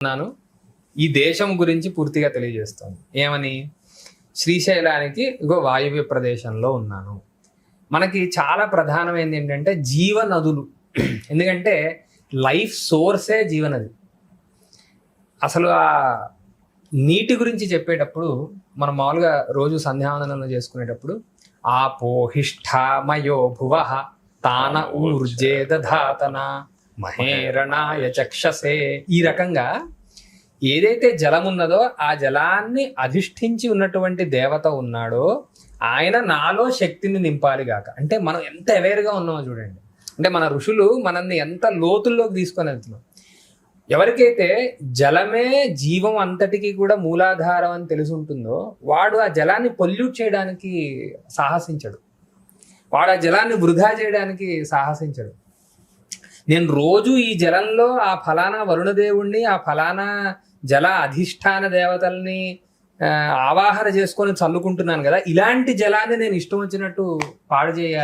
ఉన్నాను. ఈ దేశం గురించి పూర్తిగా తెలియజేస్తాను. ఏమని? శ్రీశైలానికి ఇగో వాయువ్య ప్రదేశంలో ఉన్నాను. మనకి చాలా ప్రధానమైనది ఏంటంటే జీవనదులు. ఎందుకంటే లైఫ్ సోర్సే జీవనది. అసలు ఆ నీటి గురించి చెప్పేటప్పుడు మనం మామూలుగా రోజు సంధ్యావందనంలో చేసుకునేటప్పుడు ఆపోహిష్ఠామయో భువః తాన ఊర్జేదధాతన మహేరణాయ చక్షసే. ఈ రకంగా ఏదైతే జలం ఉన్నదో ఆ జలాన్ని అధిష్ఠించి ఉన్నటువంటి దేవత ఉన్నాడో ఆయన నాలో శక్తిని నింపాలి గాక. అంటే మనం ఎంత అవేర్గా ఉన్నామో చూడండి. అంటే మన ఋషులు మనల్ని ఎంత లోతుల్లోకి తీసుకొని వెళ్తున్నాం. ఎవరికైతే జలమే జీవం అంతటికి కూడా మూలాధారం అని తెలిసి ఉంటుందో వాడు ఆ జలాన్ని పొల్యూట్ చేయడానికి సాహసించడు. వాడు ఆ జలాన్ని వృధా చేయడానికి సాహసించడు. నేను రోజు ఈ జలంలో ఆ ఫలానా వరుణదేవుణ్ణి, ఆ ఫలానా జల అధిష్టాన దేవతల్ని ఆవాహన చేసుకొని చల్లుకుంటున్నాను కదా, ఇలాంటి జలాన్ని నేను ఇష్టం వచ్చినట్టు పాడు చేయాలి